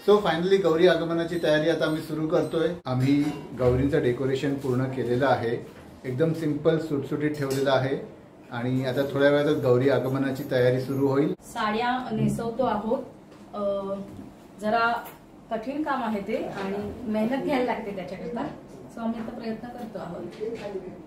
So finally Gauri आगमनाची तयारी आता आम्ही सुरू करतोय। आम्ही गौरींचं डेकोरेशन पूर्ण केलेलं आहे, एकदम सिंपल सुटसुटीत ठेवलेलं आहे आणि आता थोड्या वेळात गौरी आगमनाची तयारी सुरू होईल। साड्या नेसवतो आहोत, जरा कठीण काम आहे ते आणि मेहनत घ्यायला लागते त्याच्याकरता। सो आम्ही आता प्रयत्न करतो आहोत।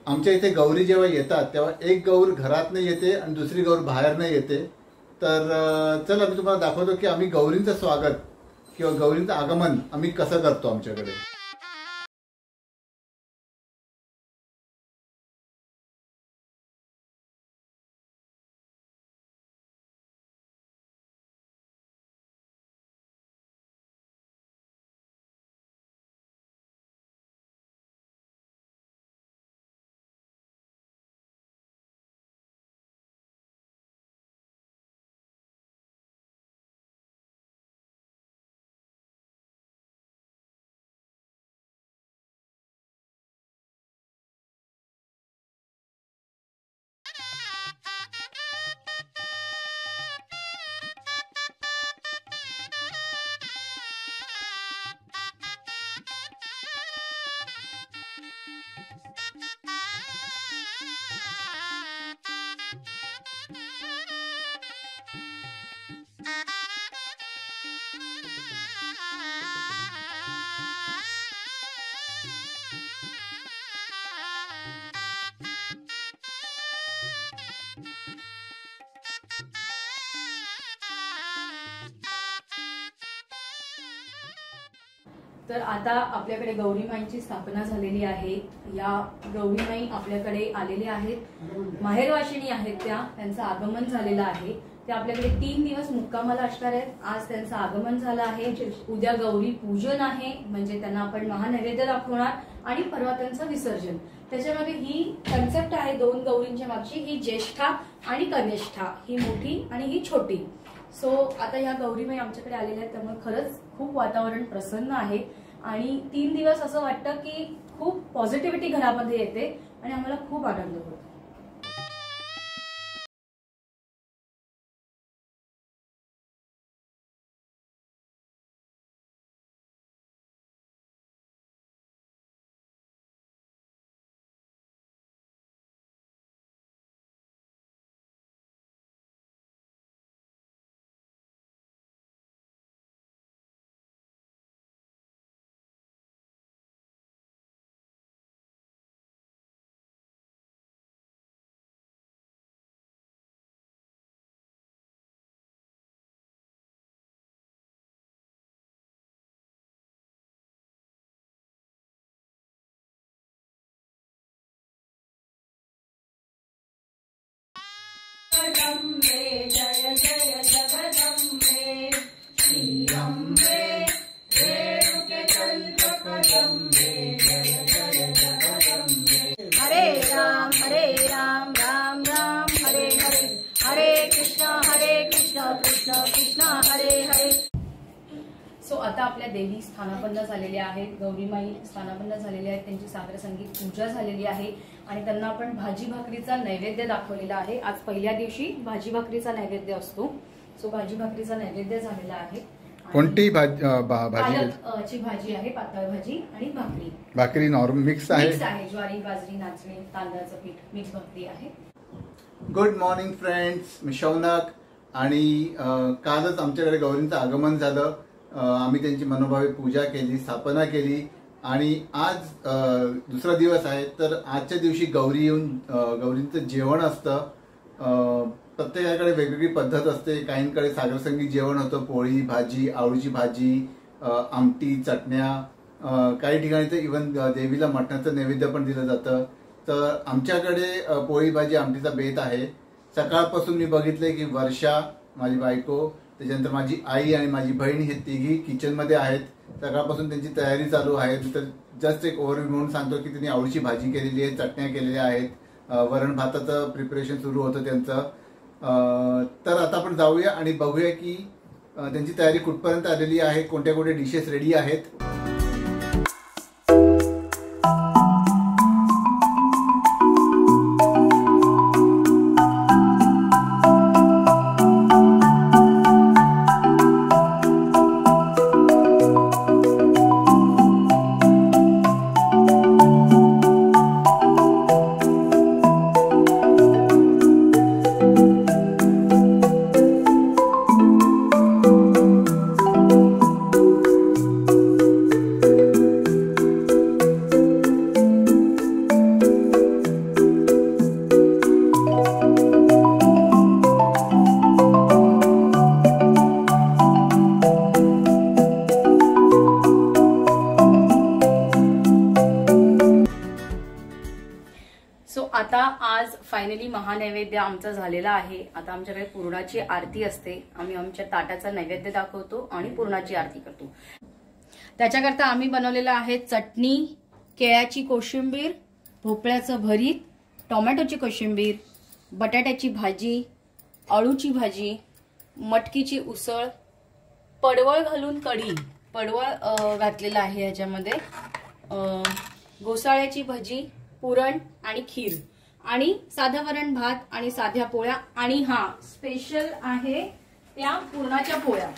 आमच्या इथे गौरी जेव्हा येतात तेव्हा एक गौर घरात नाही येते आणि दुसरी गौर बाहेर नाही येते। तर चला मी तुम्हाला दाखवतो की आम्ही गौरींचं स्वागत किंवा गौरींचं आगमन आम्ही कसं करतो आमच्याकडे। तर आता आपल्याकडे गौरीमाईंची स्थापना झालेली आहे। या गौरीमाई आपल्याकडे आलेले आहेत, माहेरवाशिणी आहेत त्यांचं आगमन झालेलं आहे। ते आपल्याकडे 3 दिवस मुक्कामाला असणार आहेत। आज त्यांचं आगमन झालं आहे, उद्या गौरी पूजन आहे, म्हणजे त्यांना आपण महानैवेद्य दाखवणार आणि परवा त्यांचं विसर्जन। त्याच्यामध्ये ही कन्सेप्ट आहे 2 गौरींच्या मागची, ही ज्येष्ठा आणि कनिष्ठा, ही मोठी आणि ही छोटी। सो आता या गौरीमाई आमच्याकडे आलेल्या आहेत, त्यामुळे खरंच खूप वातावरण प्रसन्न आहे आणि 3 दिवस असं वाटतं की खूप पॉझिटिव्हिटी घरामध्ये येते आणि आम्हाला खूप आनंद होतो। जगदम्बे जय जय जगदम्बे श्री अम्बे रेणुके कल्पकदम्बे जय जय जगदम्बे। हरे राम राम राम हरे हरे, हरे कृष्ण कृष्ण कृष्ण हरे हरे। सो आता आपल्या देवी स्थानापन्न झालेल्या आहेत, गौरीमाई स्थानापन्न झालेल्या आहेत, त्यांची सागर संगीत पूजा झालेली आहे आणि त्यांना आपण भाजी भाकरीचा नैवेद्य दाखवलेला आहे। आज पहिल्या दिवशी भाजी भाकरीचा नैवेद्य असतो। सो भाजी भाकरीचा नैवेद्य झालेला आहे। कोणती भाजी? पालकची भाजी आहे, पातळ भाजी आणि भाकरी। भाकरी नॉर्मल मिक्स आहे, ज्वारी बाजरी नाचणी तांदळाचं पीठ मिक्स भाकरी आहे। गुड मॉर्निंग फ्रेंड्स, मी शौनक आणि कालच आमच्याकडे गौरींचं आगमन झालं। आम्ही त्यांची मनोभावे पूजा केली, स्थापना केली आणि आज दुसरा दिवस आहे। तर आजच्या दिवशी गौरी येऊन गौरींचं जेवण असतं। प्रत्येकाकडे वेगवेगळी पद्धत असते, काहींकडे सागर संगीत जेवण होतं, पोळी भाजी, आळूची भाजी, आमटी, चटण्या, काही ठिकाणी तर इव्हन देवीला मटणाचं नैवेद्य पण दिलं जातं। तर आमच्याकडे पोळी भाजी आमटीचा बेत आहे। सकाळपासून मी बघितलंय की वर्षा माझी बायको त्याच्यानंतर माझी आई आणि माझी बहीण हे तिघी किचनमध्ये आहेत. सकाळपासून त्यांची तयारी चालू आहे. तर जस्ट एक ओव्हरव्ह्यू म्हणून सांगतो की त्यांनी आवडीची भाजी केलेली आहे, चटण्या केलेल्या आहेत, वरण भाताचं प्रिपरेशन सुरू होतं त्यांचं. तर आता आपण जाऊया आणि बघूया की त्यांची तयारी कुठपर्यंत आलेली आहे, कोणत्या कोणत्या डिशेस रेडी आहेत. आता आज फायनली महानैवेद्य आमचा झालेला आहे. आता आमच्याकडे पुरणाची आरती असते. आम्ही आमच्या ताटाचा नैवेद्य दाखवतो आणि पुरणाची आरती करतो. त्याच्याकरता आम्ही बनवलेलं आहे चटणी, केळ्याची कोशिंबीर, भोपळ्याचं भरीत, टोमॅटोची कोशिंबीर, बटाट्याची भाजी, अळूची भाजी, मटकीची उसळ, पडवळ घालून कढी, पडवळ घातलेलं आहे याच्यामध्ये, घोसाळ्याची भजी, पुरण आणि खीर आणि साधा वरण भात आणि साध्या पोळ्या आणि हा स्पेशल आहे त्या पुरणाच्या पोळ्या.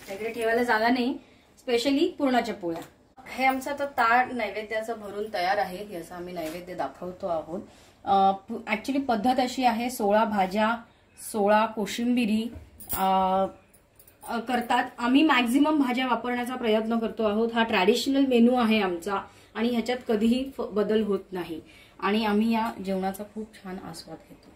त्याकडे ठेवायला जागा नाही, स्पेशली पुरणाच्या पोळ्या. हे आमचं आता ताट नैवेद्याचं भरून तयार आहे. हे असं आम्ही नैवेद्य दाखवतो आहोत. ऍक्च्युली पद्धत अशी आहे, 16 भाज्या 16 कोशिंबिरी करतात. आम्ही मॅक्झिमम भाज्या वापरण्याचा प्रयत्न करतो आहोत. हा ट्रॅडिशनल मेनू आहे आमचा आणि ह्याच्यात कधीही बदल होत नाही आणि आम्ही या जेवणाचा खूप छान आस्वाद घेतो.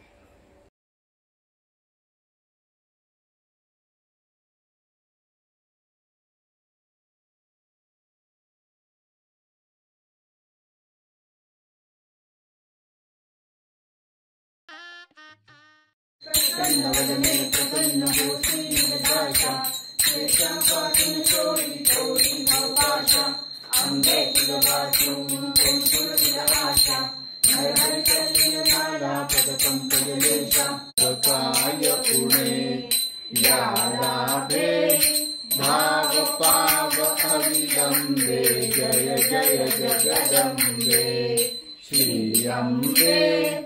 भाव पाव अविलंबे जय जय जगदंबे श्री अम्बे